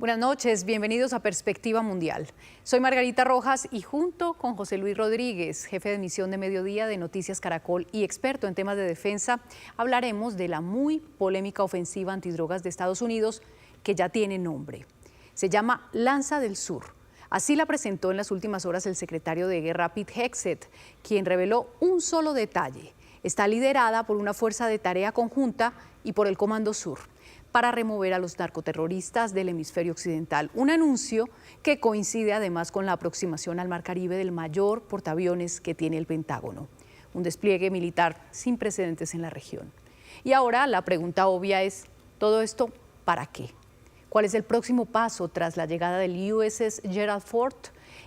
Buenas noches, bienvenidos a Perspectiva Mundial. Soy Margarita Rojas y junto con José Luis Rodríguez, jefe de emisión de Mediodía de Noticias Caracol y experto en temas de defensa, hablaremos de la muy polémica ofensiva antidrogas de Estados Unidos que ya tiene nombre. Se llama Lanza del Sur. Así la presentó en las últimas horas el secretario de Guerra Pete Hegseth, quien reveló un solo detalle. Está liderada por una fuerza de tarea conjunta y por el Comando Sur, para remover a los narcoterroristas del hemisferio occidental. Un anuncio que coincide además con la aproximación al Mar Caribe del mayor portaaviones que tiene el Pentágono. Un despliegue militar sin precedentes en la región. Y ahora la pregunta obvia es, ¿todo esto para qué? ¿Cuál es el próximo paso tras la llegada del USS Gerald Ford?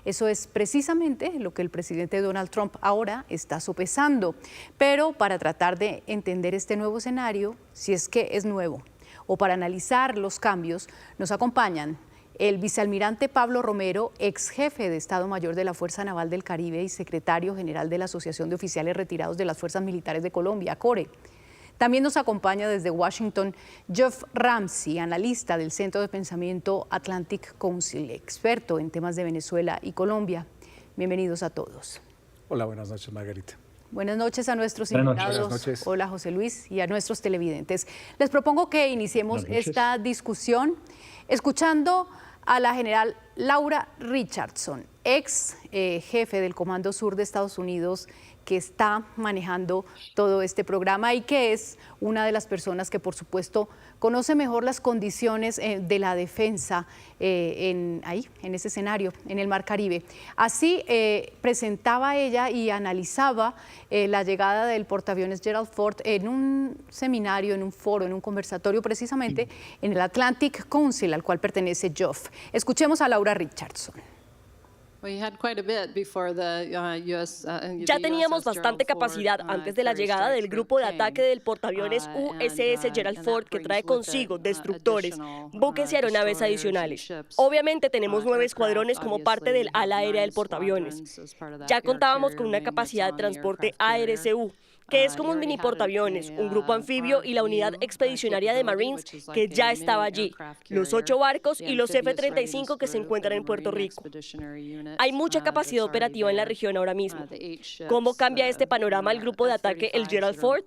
Eso es precisamente lo que el presidente Donald Trump ahora está sopesando. Pero para tratar de entender este nuevo escenario, si es que es nuevo, o para analizar los cambios, nos acompañan el vicealmirante Pablo Romero, ex jefe de Estado Mayor de la Fuerza Naval del Caribe y secretario general de la Asociación de Oficiales Retirados de las Fuerzas Militares de Colombia, ACORE. También nos acompaña desde Washington Jeff Ramsey, analista del Centro de Pensamiento Atlantic Council, experto en temas de Venezuela y Colombia. Bienvenidos a todos. Hola, buenas noches, Margarita. Buenas noches a nuestros invitados. Buenas noches. Hola, José Luis, y a nuestros televidentes. Les propongo que iniciemos esta discusión escuchando a la general Laura Richardson, ex jefe del Comando Sur de Estados Unidos, que está manejando todo este programa y que es una de las personas que, por supuesto, conoce mejor las condiciones de la defensa en ese escenario, en el Mar Caribe. Así presentaba ella y analizaba la llegada del portaaviones Gerald Ford en un seminario, en un foro, en un conversatorio, precisamente en el Atlantic Council, al cual pertenece Jeff. Escuchemos a Laura Richardson. Ya teníamos bastante capacidad antes de la llegada del grupo de ataque del portaaviones USS Gerald Ford, que trae consigo destructores, buques y aeronaves adicionales. Obviamente tenemos 9 escuadrones como parte del ala aérea del portaaviones. Ya contábamos con una capacidad de transporte ARSU, que es como un mini portaaviones, un grupo anfibio y la unidad expedicionaria de Marines que ya estaba allí, los 8 barcos y los F-35 que se encuentran en Puerto Rico. Hay mucha capacidad operativa en la región ahora mismo. ¿Cómo cambia este panorama el grupo de ataque, el Gerald Ford?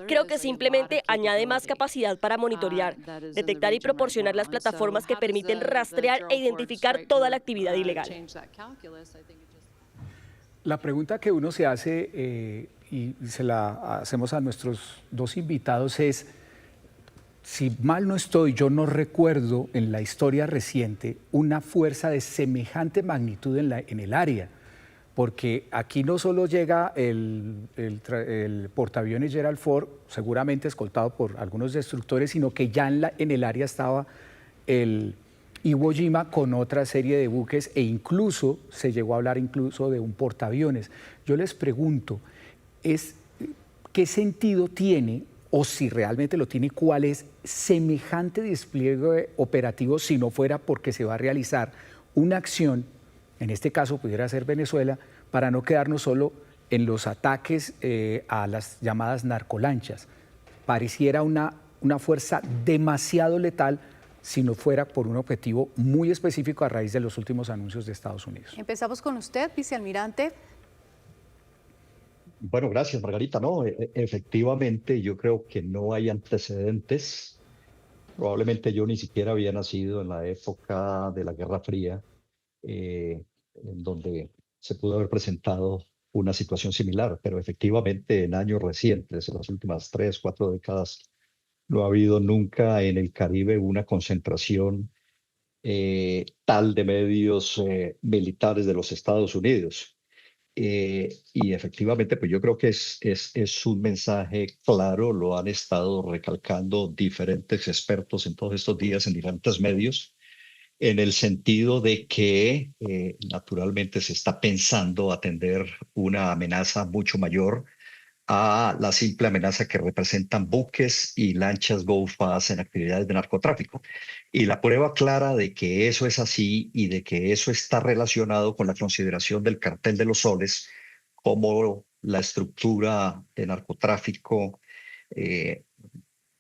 Creo que simplemente añade más capacidad para monitorear, detectar y proporcionar las plataformas que permiten rastrear e identificar toda la actividad ilegal. La pregunta que uno se hace y se la hacemos a nuestros dos invitados es, si mal no estoy, yo no recuerdo en la historia reciente una fuerza de semejante magnitud en el área, porque aquí no solo llega el portaaviones Gerald Ford, seguramente escoltado por algunos destructores, sino que ya en el área estaba el Iwo Jima con otra serie de buques e incluso se llegó a hablar incluso de un portaaviones. Yo les pregunto, ¿qué sentido tiene, o si realmente lo tiene, cuál es semejante despliegue operativo si no fuera porque se va a realizar una acción, en este caso pudiera ser Venezuela, para no quedarnos solo en los ataques a las llamadas narcolanchas? Pareciera una fuerza demasiado letal si no fuera por un objetivo muy específico a raíz de los últimos anuncios de Estados Unidos. Empezamos con usted, vicealmirante. Bueno, gracias, Margarita. No, efectivamente, yo creo que no hay antecedentes. Probablemente yo ni siquiera había nacido en la época de la Guerra Fría, en donde se pudo haber presentado una situación similar, pero efectivamente en años recientes, en las últimas 3, 4 décadas, no ha habido nunca en el Caribe una concentración tal de medios militares de los Estados Unidos. Y efectivamente, pues yo creo que es un mensaje claro, lo han estado recalcando diferentes expertos en todos estos días en diferentes medios, en el sentido de que naturalmente se está pensando atender una amenaza mucho mayor a la simple amenaza que representan buques y lanchas Go Fast en actividades de narcotráfico. Y la prueba clara de que eso es así y de que eso está relacionado con la consideración del cartel de los soles como la estructura de narcotráfico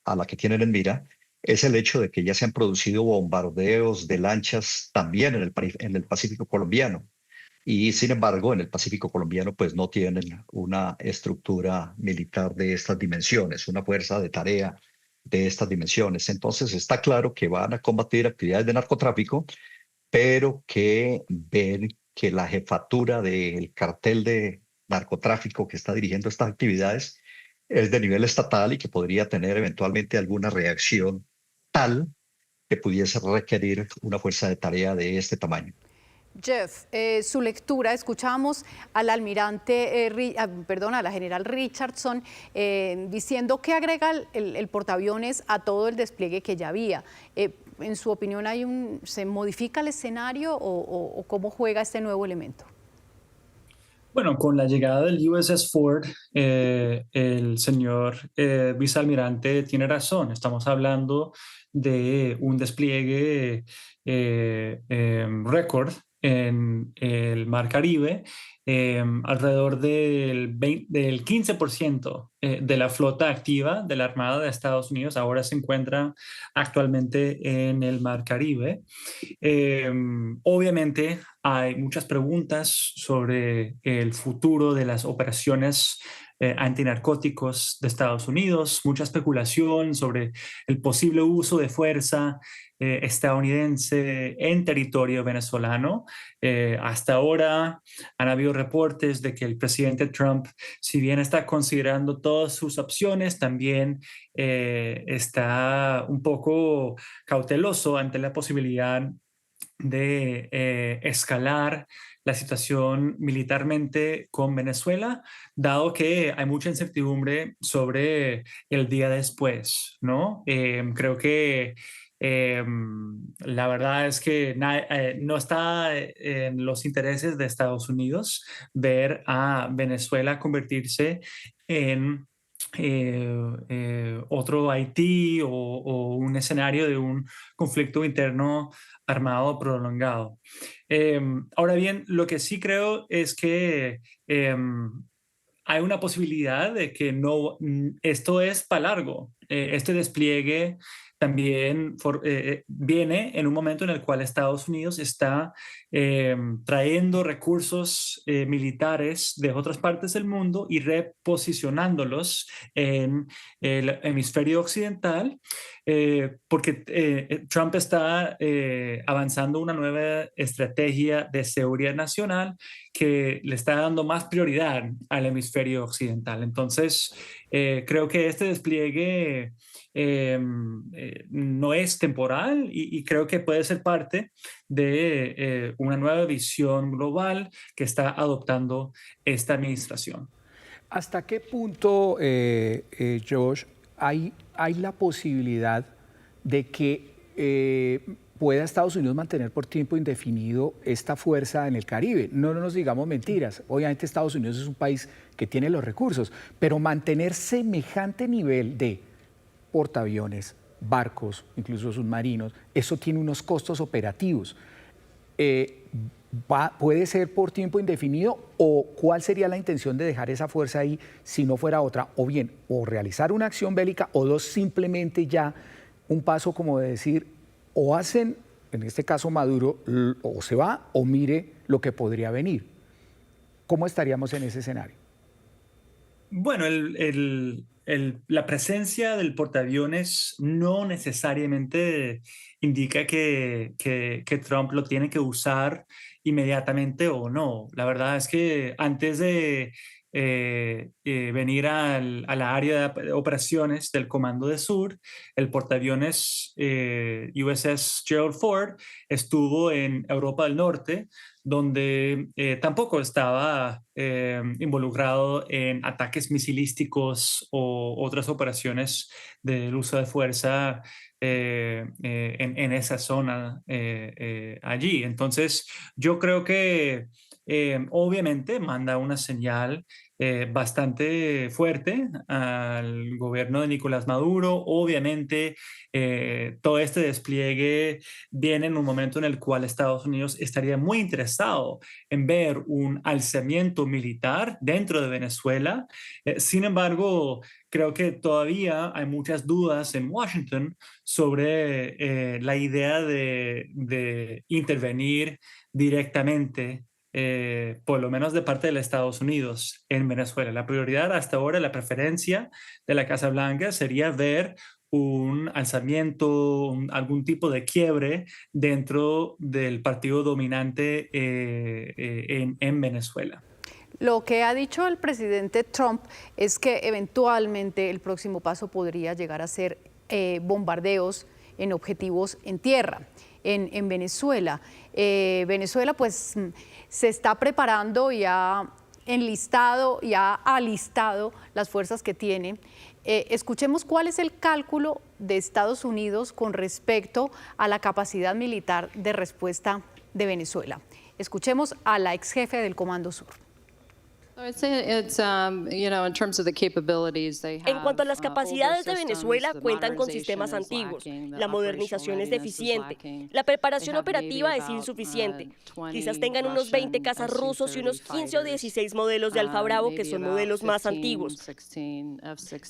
a la que tienen en mira, es el hecho de que ya se han producido bombardeos de lanchas también en el Pacífico colombiano. Y sin embargo, en el Pacífico colombiano, pues no tienen una estructura militar de estas dimensiones, una fuerza de tarea de estas dimensiones. Entonces, está claro que van a combatir actividades de narcotráfico, pero que ven que la jefatura del cartel de narcotráfico que está dirigiendo estas actividades es de nivel estatal y que podría tener eventualmente alguna reacción tal que pudiese requerir una fuerza de tarea de este tamaño. Jeff, su lectura, escuchamos al almirante, a la general Richardson diciendo que agrega el portaaviones a todo el despliegue que ya había. En su opinión, ¿se modifica el escenario o cómo juega este nuevo elemento? Bueno, con la llegada del USS Ford, el señor vicealmirante tiene razón. Estamos hablando de un despliegue récord en el Mar Caribe. Alrededor del 15% de la flota activa de la Armada de Estados Unidos ahora se encuentra actualmente en el Mar Caribe. Obviamente hay muchas preguntas sobre el futuro de las operaciones antinarcóticos de Estados Unidos, mucha especulación sobre el posible uso de fuerza estadounidense en territorio venezolano. Hasta ahora han habido reportes de que el presidente Trump, si bien está considerando todas sus opciones, también está un poco cauteloso ante la posibilidad de escalar la situación militarmente con Venezuela, dado que hay mucha incertidumbre sobre el día después, ¿no? Creo que la verdad es que no está en los intereses de Estados Unidos ver a Venezuela convertirse en otro Haití o un escenario de un conflicto interno armado prolongado. Ahora bien, lo que sí creo es que hay una posibilidad de que no, esto es para largo. Este despliegue también viene en un momento en el cual Estados Unidos está trayendo recursos militares de otras partes del mundo y reposicionándolos en el hemisferio occidental, porque Trump está avanzando una nueva estrategia de seguridad nacional que le está dando más prioridad al hemisferio occidental. Entonces, creo que este despliegue no es temporal y creo que puede ser parte de una nueva visión global que está adoptando esta administración. ¿Hasta qué punto, Josh, hay la posibilidad de que pueda Estados Unidos mantener por tiempo indefinido esta fuerza en el Caribe? No nos digamos mentiras. Obviamente Estados Unidos es un país que tiene los recursos, pero mantener semejante nivel de portaaviones, barcos, incluso submarinos, eso tiene unos costos operativos. ¿Puede ser por tiempo indefinido o cuál sería la intención de dejar esa fuerza ahí si no fuera otra? O bien, o realizar una acción bélica o dos, simplemente ya un paso como de decir, o hacen, en este caso Maduro, o se va o mire lo que podría venir. ¿Cómo estaríamos en ese escenario? Bueno, la presencia del portaaviones no necesariamente indica que Trump lo tiene que usar inmediatamente o no. La verdad es que antes de venir a la área de operaciones del Comando de Sur, el portaaviones USS Gerald Ford estuvo en Europa del Norte, donde tampoco estaba involucrado en ataques misilísticos o otras operaciones del uso de fuerza en esa zona allí. Entonces, yo creo que obviamente manda una señal bastante fuerte al gobierno de Nicolás Maduro. Obviamente, todo este despliegue viene en un momento en el cual Estados Unidos estaría muy interesado en ver un alzamiento militar dentro de Venezuela. Sin embargo, creo que todavía hay muchas dudas en Washington sobre la idea de intervenir directamente, por lo menos de parte de los Estados Unidos en Venezuela. La prioridad hasta ahora, la preferencia de la Casa Blanca sería ver un alzamiento, algún tipo de quiebre dentro del partido dominante en Venezuela. Lo que ha dicho el presidente Trump es que eventualmente el próximo paso podría llegar a ser bombardeos en objetivos en tierra, en Venezuela. Venezuela pues se está preparando y ha enlistado y ha alistado las fuerzas que tiene. Escuchemos cuál es el cálculo de Estados Unidos con respecto a la capacidad militar de respuesta de Venezuela. Escuchemos a la ex jefe del Comando Sur. En cuanto a las capacidades de Venezuela, cuentan con sistemas antiguos. La modernización es deficiente. La preparación operativa es insuficiente. Quizás tengan unos 20 cazas rusos y unos 15 o 16 modelos de Alfa Bravo, que son modelos más antiguos.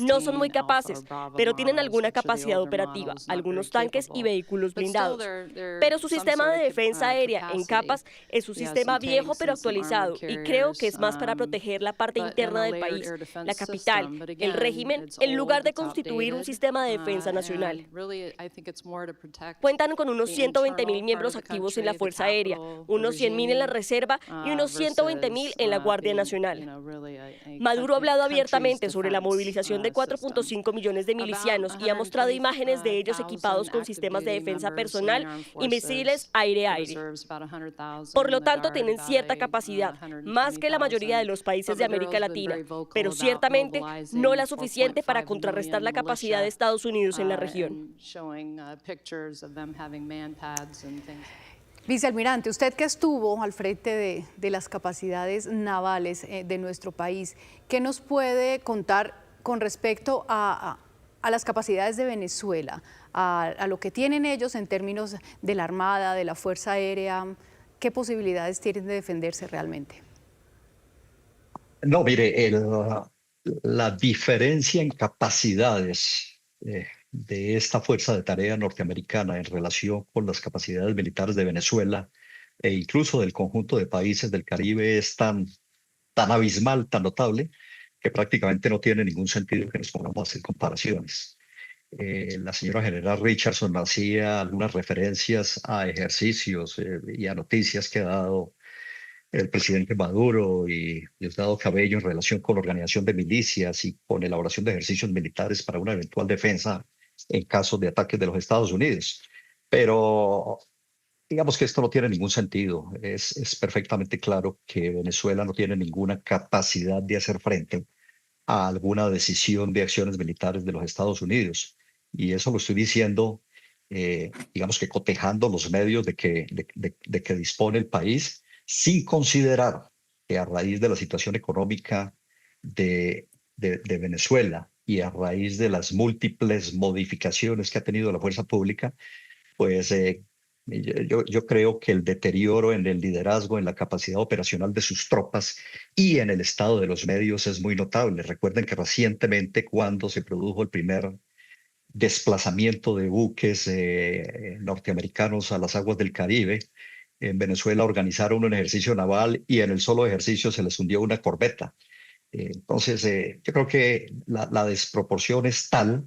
No son muy capaces, pero tienen alguna capacidad operativa, algunos tanques y vehículos blindados. Pero su sistema de defensa aérea en capas es un sistema viejo pero actualizado, y creo que es más para proteger la parte interna del país, la capital, el régimen, en lugar de constituir un sistema de defensa nacional. Cuentan con unos 120.000 miembros activos en la Fuerza Aérea, unos 100.000 en la Reserva y unos 120.000 en la Guardia Nacional. Maduro ha hablado abiertamente sobre la movilización de 4.5 millones de milicianos y ha mostrado imágenes de ellos equipados con sistemas de defensa personal y misiles aire-aire. Por lo tanto, tienen cierta capacidad, más que la mayoría de los países de América Latina, pero ciertamente no la suficiente para contrarrestar la capacidad de Estados Unidos en la región. Vicealmirante, usted que estuvo al frente de las capacidades navales de nuestro país, ¿qué nos puede contar con respecto a las capacidades de Venezuela, a lo que tienen ellos en términos de la Armada, de la Fuerza Aérea? ¿Qué posibilidades tienen de defenderse realmente? No, mire, la diferencia en capacidades de esta fuerza de tarea norteamericana en relación con las capacidades militares de Venezuela e incluso del conjunto de países del Caribe es tan abismal, tan notable, que prácticamente no tiene ningún sentido que nos pongamos a hacer comparaciones. La señora general Richardson hacía algunas referencias a ejercicios y a noticias que ha dado el presidente Maduro y Diosdado Cabello en relación con la organización de milicias y con elaboración de ejercicios militares para una eventual defensa en caso de ataques de los Estados Unidos. Pero digamos que esto no tiene ningún sentido. Es perfectamente claro que Venezuela no tiene ninguna capacidad de hacer frente a alguna decisión de acciones militares de los Estados Unidos. Y eso lo estoy diciendo, digamos que cotejando los medios de que dispone el país, sin considerar que a raíz de la situación económica de Venezuela y a raíz de las múltiples modificaciones que ha tenido la fuerza pública, pues yo creo que el deterioro en el liderazgo, en la capacidad operacional de sus tropas y en el estado de los medios es muy notable. Recuerden que recientemente, cuando se produjo el primer desplazamiento de buques norteamericanos a las aguas del Caribe, en Venezuela organizaron un ejercicio naval y en el solo ejercicio se les hundió una corbeta. Entonces, yo creo que la desproporción es tal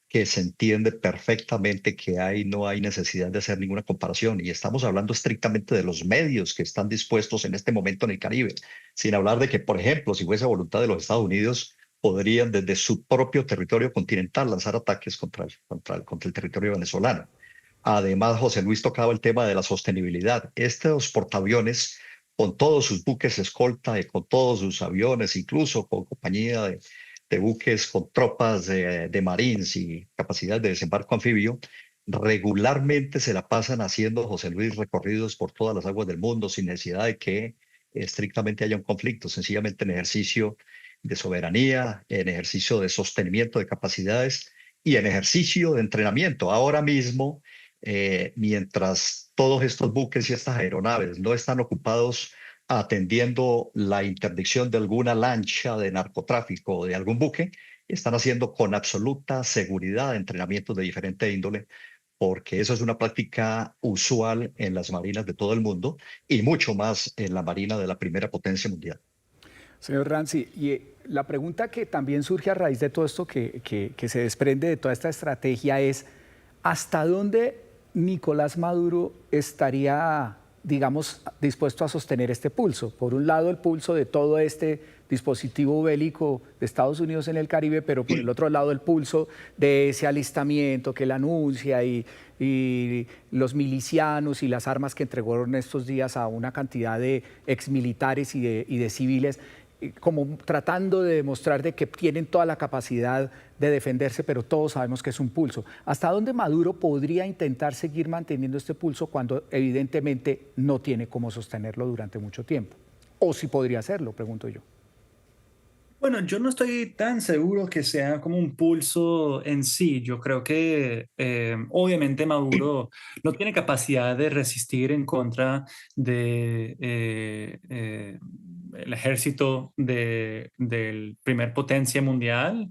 que se entiende perfectamente que no hay necesidad de hacer ninguna comparación. Y estamos hablando estrictamente de los medios que están dispuestos en este momento en el Caribe, sin hablar de que, por ejemplo, si fuese voluntad de los Estados Unidos, podrían desde su propio territorio continental lanzar ataques contra el territorio venezolano. Además, José Luis tocaba el tema de la sostenibilidad. Estos portaaviones, con todos sus buques escolta y con todos sus aviones, incluso con compañía de buques con tropas de marines y capacidad de desembarco anfibio, regularmente se la pasan haciendo, José Luis, recorridos por todas las aguas del mundo sin necesidad de que estrictamente haya un conflicto, sencillamente en ejercicio de soberanía, en ejercicio de sostenimiento de capacidades y en ejercicio de entrenamiento. Ahora mismo, mientras todos estos buques y estas aeronaves no están ocupados atendiendo la interdicción de alguna lancha de narcotráfico o de algún buque, están haciendo con absoluta seguridad entrenamientos de diferente índole, porque eso es una práctica usual en las marinas de todo el mundo y mucho más en la marina de la primera potencia mundial. Señor Ranzi, y la pregunta que también surge a raíz de todo esto que se desprende de toda esta estrategia es, ¿hasta dónde Nicolás Maduro estaría, digamos, dispuesto a sostener este pulso? Por un lado, el pulso de todo este dispositivo bélico de Estados Unidos en el Caribe, pero por el otro lado el pulso de ese alistamiento que él anuncia y los milicianos y las armas que entregó en estos días a una cantidad de exmilitares y de civiles, como tratando de demostrar de que tienen toda la capacidad de defenderse, pero todos sabemos que es un pulso. ¿Hasta dónde Maduro podría intentar seguir manteniendo este pulso cuando evidentemente no tiene cómo sostenerlo durante mucho tiempo? ¿O si podría hacerlo, pregunto yo? Bueno, yo no estoy tan seguro que sea como un pulso en sí. Yo creo que obviamente Maduro no tiene capacidad de resistir en contra de el ejército del primer potencia mundial.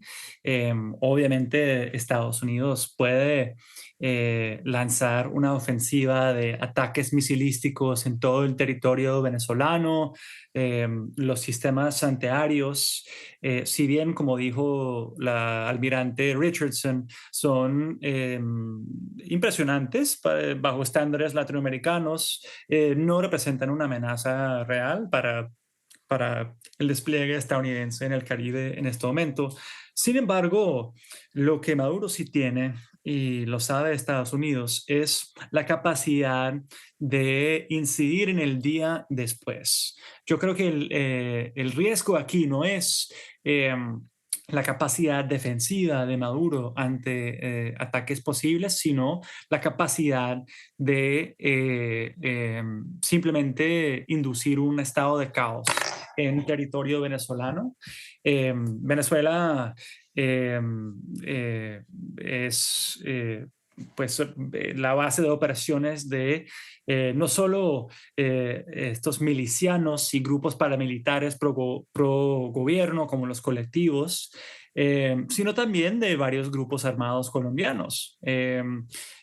Obviamente Estados Unidos puede lanzar una ofensiva de ataques misilísticos en todo el territorio venezolano. Los sistemas antiaéreos, si bien, como dijo la almirante Richardson, son impresionantes bajo estándares latinoamericanos, no representan una amenaza real para el despliegue estadounidense en el Caribe en este momento. Sin embargo, lo que Maduro sí tiene, y lo sabe Estados Unidos, es la capacidad de incidir en el día después. Yo creo que el riesgo aquí no es la capacidad defensiva de Maduro ante ataques posibles, sino la capacidad de simplemente inducir un estado de caos en territorio venezolano. Venezuela es pues la base de operaciones de no solo estos milicianos y grupos paramilitares pro gobierno como los colectivos, sino también de varios grupos armados colombianos.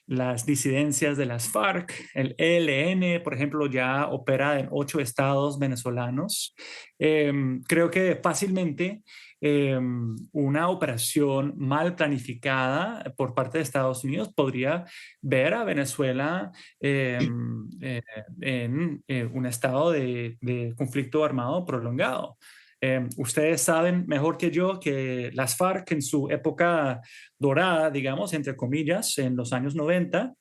Las disidencias de las FARC, el ELN, por ejemplo, ya opera en 8 estados venezolanos. Creo que fácilmente una operación mal planificada por parte de Estados Unidos podría ver a Venezuela en un estado de conflicto armado prolongado. Ustedes saben mejor que yo que las FARC en su época dorada, digamos, entre comillas, en los años 90,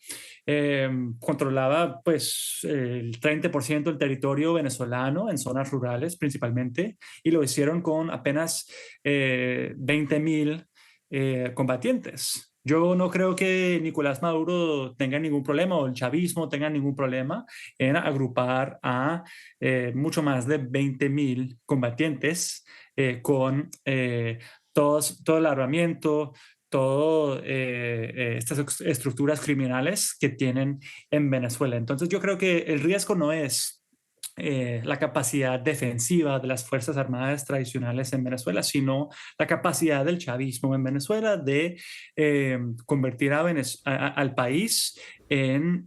controlaba pues el 30% del territorio venezolano en zonas rurales principalmente, y lo hicieron con apenas 20,000 combatientes. Yo no creo que Nicolás Maduro tenga ningún problema o el chavismo tenga ningún problema en agrupar a mucho más de 20,000 combatientes con todo el armamento, todas estas estructuras criminales que tienen en Venezuela. Entonces yo creo que el riesgo no es la capacidad defensiva de las Fuerzas Armadas tradicionales en Venezuela, sino la capacidad del chavismo en Venezuela de convertir al país en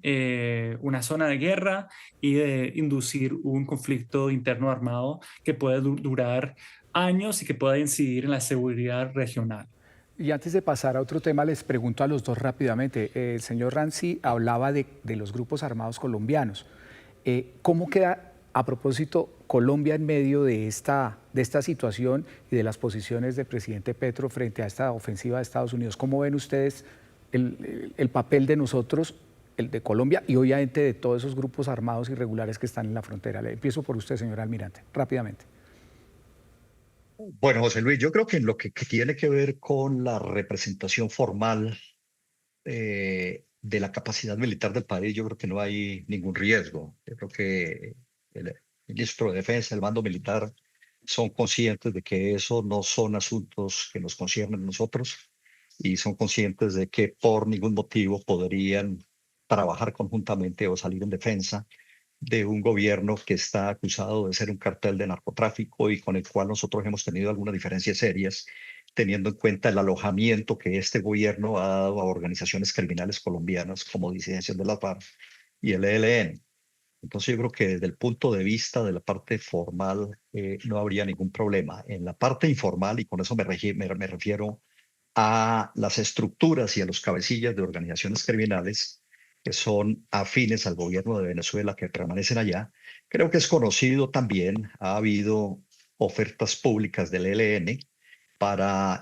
una zona de guerra y de inducir un conflicto interno armado que puede durar años y que pueda incidir en la seguridad regional. Y antes de pasar a otro tema, les pregunto a los dos rápidamente. El señor Ranzi hablaba de los grupos armados colombianos. ¿Cómo queda, a propósito, Colombia en medio de esta situación y de las posiciones del presidente Petro frente a esta ofensiva de Estados Unidos? ¿Cómo ven ustedes el papel de nosotros, el de Colombia y obviamente de todos esos grupos armados irregulares que están en la frontera? Le empiezo por usted, señor almirante, rápidamente. Bueno, José Luis, yo creo que en lo que tiene que ver con la representación formal de la capacidad militar del país, yo creo que no hay ningún riesgo. Yo creo que ministro de Defensa, el mando militar, son conscientes de que eso no son asuntos que nos conciernen a nosotros y son conscientes de que por ningún motivo podrían trabajar conjuntamente o salir en defensa de un gobierno que está acusado de ser un cartel de narcotráfico y con el cual nosotros hemos tenido algunas diferencias serias, teniendo en cuenta el alojamiento que este gobierno ha dado a organizaciones criminales colombianas como Disidencias de la FARC y el ELN. Entonces yo creo que desde el punto de vista de la parte formal no habría ningún problema. En la parte informal, y con eso me refiero a las estructuras y a los cabecillas de organizaciones criminales que son afines al gobierno de Venezuela, que permanecen allá, creo que es conocido también, ha habido ofertas públicas del ELN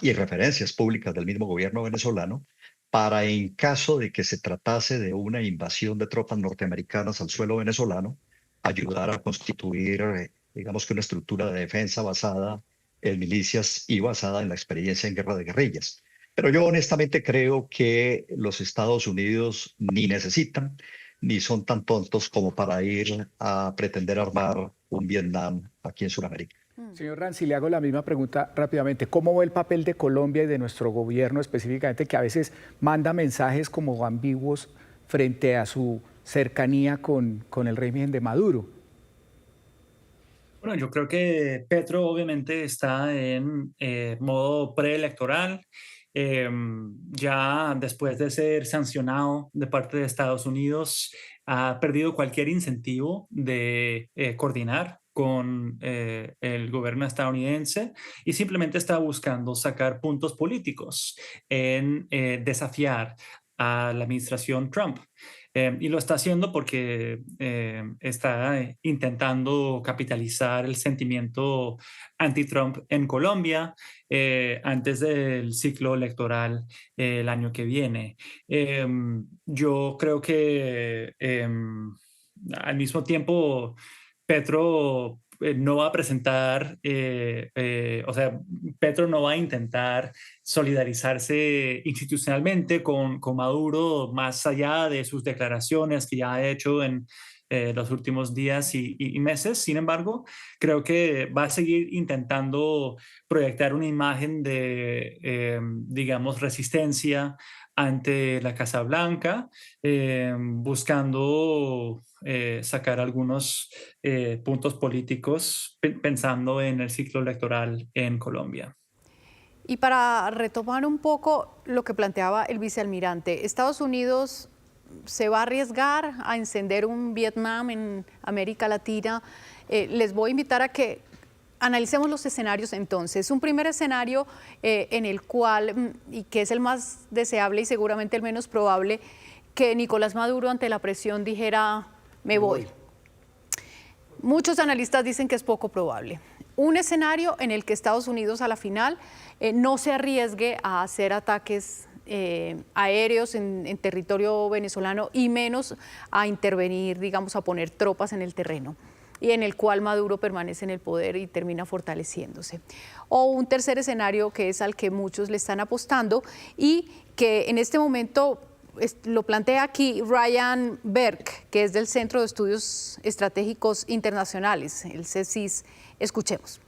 y referencias públicas del mismo gobierno venezolano para, en caso de que se tratase de una invasión de tropas norteamericanas al suelo venezolano, ayudar a constituir, digamos que una estructura de defensa basada en milicias y basada en la experiencia en guerra de guerrillas. Pero yo honestamente creo que los Estados Unidos ni necesitan ni son tan tontos como para ir a pretender armar un Vietnam aquí en Sudamérica. Señor Ranzi, le hago la misma pregunta rápidamente. ¿Cómo ve el papel de Colombia y de nuestro gobierno específicamente, que a veces manda mensajes como ambiguos frente a su cercanía con el régimen de Maduro? Bueno, yo creo que Petro obviamente está en modo preelectoral. Ya después de ser sancionado de parte de Estados Unidos, ha perdido cualquier incentivo de coordinar con el gobierno estadounidense y simplemente está buscando sacar puntos políticos en desafiar a la administración Trump. Y lo está haciendo porque está intentando capitalizar el sentimiento anti-Trump en Colombia antes del ciclo electoral el año que viene. Yo creo que al mismo tiempo Petro no va a presentar, o sea, Petro no va a intentar solidarizarse institucionalmente con Maduro más allá de sus declaraciones que ya ha hecho en los últimos días y meses. Sin embargo, creo que va a seguir intentando proyectar una imagen de, digamos, resistencia ante la Casa Blanca, buscando sacar algunos puntos políticos pensando en el ciclo electoral en Colombia. Y para retomar un poco lo que planteaba el vicealmirante, Estados Unidos se va a arriesgar a encender un Vietnam en América Latina. Les voy a invitar a que analicemos los escenarios entonces. Un primer escenario en el cual, y que es el más deseable y seguramente el menos probable, que Nicolás Maduro ante la presión dijera, me voy. Muchos analistas dicen que es poco probable. Un escenario en el que Estados Unidos a la final no se arriesgue a hacer ataques aéreos en territorio venezolano y menos a intervenir, digamos, a poner tropas en el terreno, y en el cual Maduro permanece en el poder y termina fortaleciéndose. O un tercer escenario que es al que muchos le están apostando y que en este momento lo plantea aquí Ryan Berg, que es del Centro de Estudios Estratégicos Internacionales, el CESIS. Escuchemos.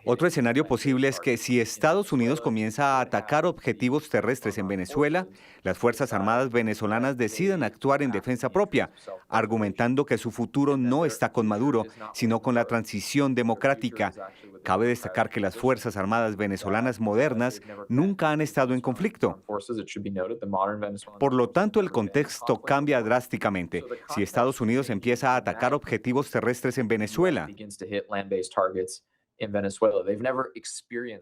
Otro escenario posible es que si Estados Unidos comienza a atacar objetivos terrestres en Venezuela, las Fuerzas Armadas venezolanas decidan actuar en defensa propia, argumentando que su futuro no está con Maduro, sino con la transición democrática. Cabe destacar que las Fuerzas Armadas venezolanas modernas nunca han estado en conflicto. Por lo tanto, el contexto cambia drásticamente si Estados Unidos empieza a atacar objetivos terrestres en Venezuela.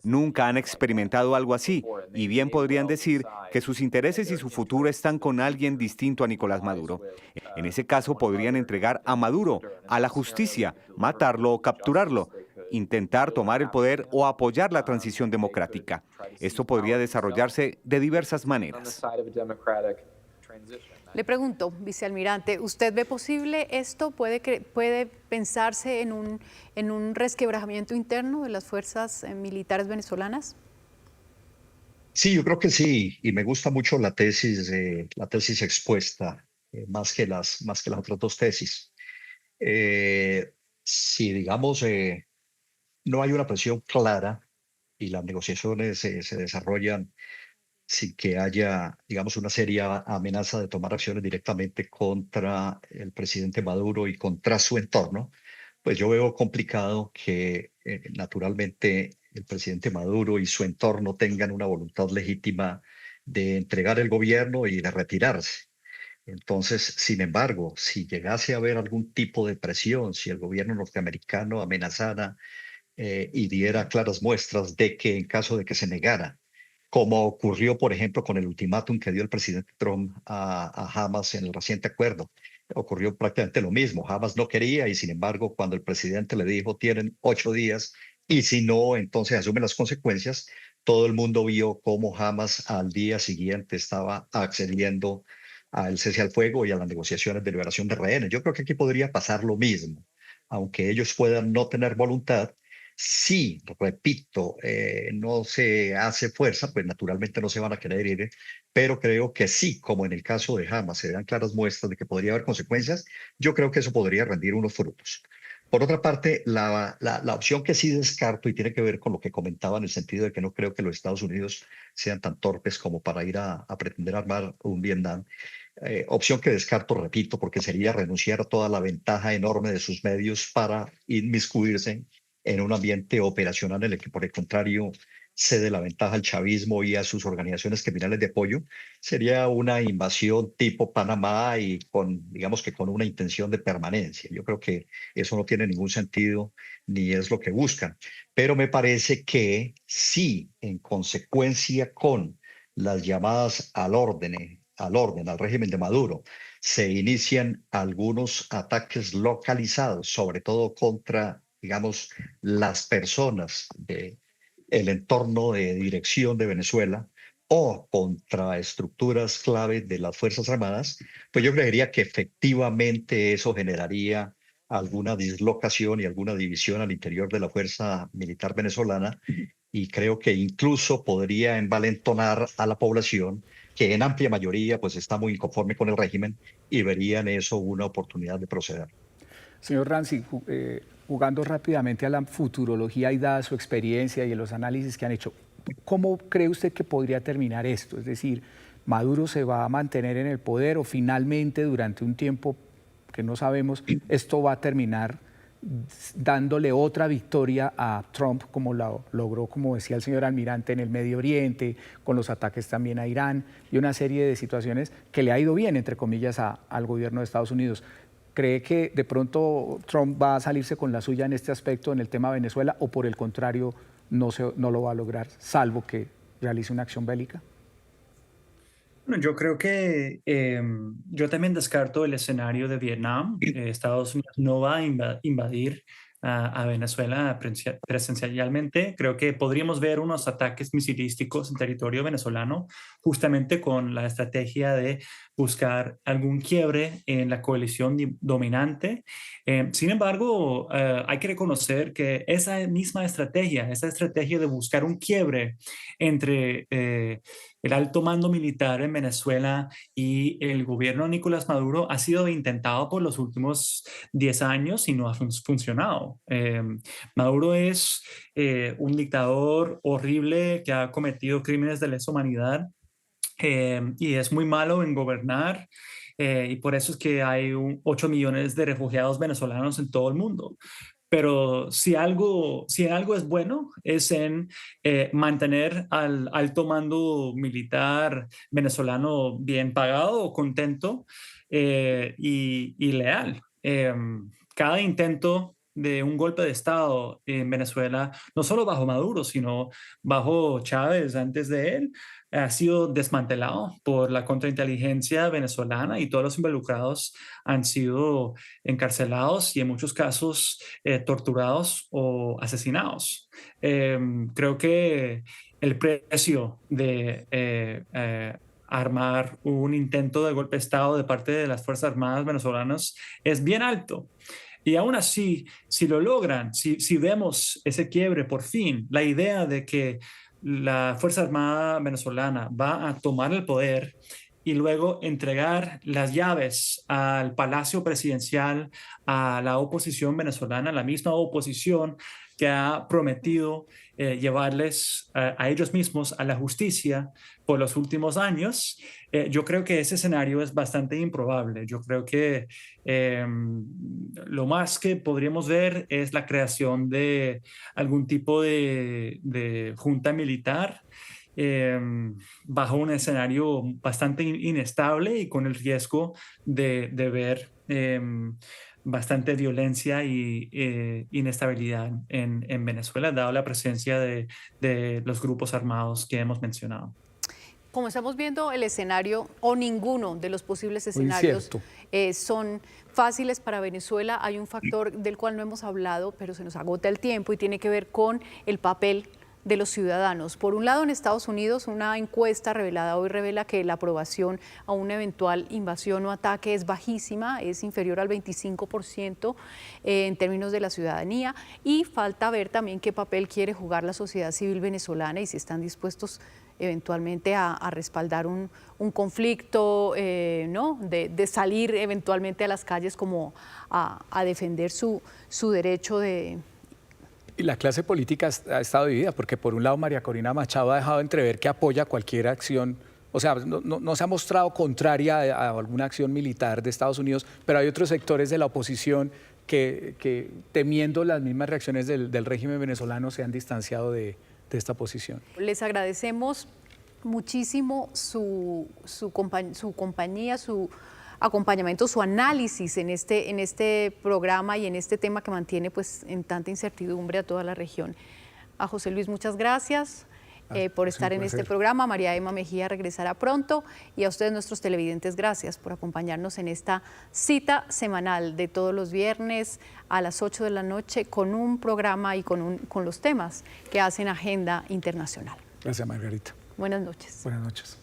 Nunca han experimentado algo así, y bien podrían decir que sus intereses y su futuro están con alguien distinto a Nicolás Maduro. En ese caso podrían entregar a Maduro, a la justicia, matarlo o capturarlo, intentar tomar el poder o apoyar la transición democrática. Esto podría desarrollarse de diversas maneras. Le pregunto, vicealmirante, ¿usted ve posible esto? ¿Puede pensarse en un resquebrajamiento interno de las fuerzas militares venezolanas? Sí, yo creo que sí, y me gusta mucho la tesis expuesta más que las otras dos tesis. Si, digamos, no hay una presión clara y las negociaciones se desarrollan sin que haya, digamos, una seria amenaza de tomar acciones directamente contra el presidente Maduro y contra su entorno, pues yo veo complicado que naturalmente el presidente Maduro y su entorno tengan una voluntad legítima de entregar el gobierno y de retirarse. Entonces, sin embargo, si llegase a haber algún tipo de presión, si el gobierno norteamericano amenazara y diera claras muestras de que en caso de que se negara, como ocurrió, por ejemplo, con el ultimátum que dio el presidente Trump a Hamas en el reciente acuerdo. Ocurrió prácticamente lo mismo. Hamas no quería y, sin embargo, cuando el presidente le dijo tienen 8 días y si no, entonces asumen las consecuencias, todo el mundo vio cómo Hamas al día siguiente estaba accediendo al cese al fuego y a las negociaciones de liberación de rehenes. Yo creo que aquí podría pasar lo mismo, aunque ellos puedan no tener voluntad. Sí, repito, no se hace fuerza, pues naturalmente no se van a querer ir, pero creo que sí, como en el caso de Hamas, se dan claras muestras de que podría haber consecuencias, yo creo que eso podría rendir unos frutos. Por otra parte, la opción que sí descarto y tiene que ver con lo que comentaba en el sentido de que no creo que los Estados Unidos sean tan torpes como para ir a pretender armar un Vietnam. Opción que descarto, repito, porque sería renunciar a toda la ventaja enorme de sus medios para inmiscuirse en un ambiente operacional en el que, por el contrario, cede la ventaja al chavismo y a sus organizaciones criminales de apoyo. Sería una invasión tipo Panamá y digamos que con una intención de permanencia. Yo creo que eso no tiene ningún sentido ni es lo que buscan. Pero me parece que sí, en consecuencia con las llamadas al orden, al régimen de Maduro, se inician algunos ataques localizados, sobre todo contra, digamos, las personas del entorno de dirección de Venezuela o contra estructuras clave de las Fuerzas Armadas, pues yo creería que efectivamente eso generaría alguna dislocación y alguna división al interior de la Fuerza Militar venezolana y creo que incluso podría envalentonar a la población que en amplia mayoría pues está muy inconforme con el régimen y verían eso una oportunidad de proceder. Señor Ranzi, jugando rápidamente a la futurología y dada su experiencia y los análisis que han hecho, ¿cómo cree usted que podría terminar esto? Es decir, ¿Maduro se va a mantener en el poder o finalmente durante un tiempo que no sabemos, esto va a terminar dándole otra victoria a Trump, como lo logró, como decía el señor almirante, en el Medio Oriente, con los ataques también a Irán y una serie de situaciones que le ha ido bien, entre comillas, al gobierno de Estados Unidos? ¿Cree que de pronto Trump va a salirse con la suya en este aspecto, en el tema de Venezuela, o por el contrario no lo va a lograr, salvo que realice una acción bélica? Bueno, yo creo que yo también descarto el escenario de Vietnam. Estados Unidos no va a invadir a Venezuela presencialmente. Creo que podríamos ver unos ataques misilísticos en territorio venezolano, justamente con la estrategia de buscar algún quiebre en la coalición dominante. Sin embargo, hay que reconocer que esa misma estrategia, esa estrategia de buscar un quiebre entre el alto mando militar en Venezuela y el gobierno de Nicolás Maduro ha sido intentado por los últimos 10 años y no ha funcionado. Maduro es un dictador horrible que ha cometido crímenes de lesa humanidad y es muy malo en gobernar. Y por eso es que hay 8 millones de refugiados venezolanos en todo el mundo. Pero si en algo es bueno, es en mantener al alto mando militar venezolano bien pagado, contento y leal. Cada intento de un golpe de Estado en Venezuela, no solo bajo Maduro, sino bajo Chávez antes de él, ha sido desmantelado por la contrainteligencia venezolana y todos los involucrados han sido encarcelados y en muchos casos torturados o asesinados. Creo que el precio de armar un intento de golpe de Estado de parte de las Fuerzas Armadas venezolanas es bien alto. Y aún así, si lo logran, si vemos ese quiebre por fin, la idea de que la Fuerza Armada venezolana va a tomar el poder y luego entregar las llaves al Palacio Presidencial a la oposición venezolana, la misma oposición que ha prometido llevarles a ellos mismos a la justicia por los últimos años, yo creo que ese escenario es bastante improbable. Yo creo que lo más que podríamos ver es la creación de algún tipo de junta militar bajo un escenario bastante inestable y con el riesgo de ver bastante violencia y inestabilidad en Venezuela, dado la presencia de los grupos armados que hemos mencionado. Como estamos viendo, el escenario o ninguno de los posibles escenarios son fáciles para Venezuela. Hay un factor del cual no hemos hablado, pero se nos agota el tiempo y tiene que ver con el papel de los ciudadanos. Por un lado, en Estados Unidos, una encuesta revelada hoy revela que la aprobación a una eventual invasión o ataque es bajísima, es inferior al 25% en términos de la ciudadanía, y falta ver también qué papel quiere jugar la sociedad civil venezolana y si están dispuestos eventualmente a respaldar un conflicto, ¿no? de salir eventualmente a las calles como a defender su derecho de... Y la clase política ha estado dividida, porque por un lado María Corina Machado ha dejado entrever que apoya cualquier acción, o sea, no se ha mostrado contraria a alguna acción militar de Estados Unidos, pero hay otros sectores de la oposición que temiendo las mismas reacciones del régimen venezolano, se han distanciado de esta posición. Les agradecemos muchísimo su compañía, su acompañamiento, su análisis en este programa y en este tema que mantiene pues en tanta incertidumbre a toda la región. A José Luis, muchas gracias por estar en este programa. María Emma Mejía regresará pronto, y a ustedes, nuestros televidentes, gracias por acompañarnos en esta cita semanal de todos los viernes a las 8 de la noche con un programa y con los temas que hacen agenda internacional. Gracias, Margarita. Buenas noches. Buenas noches.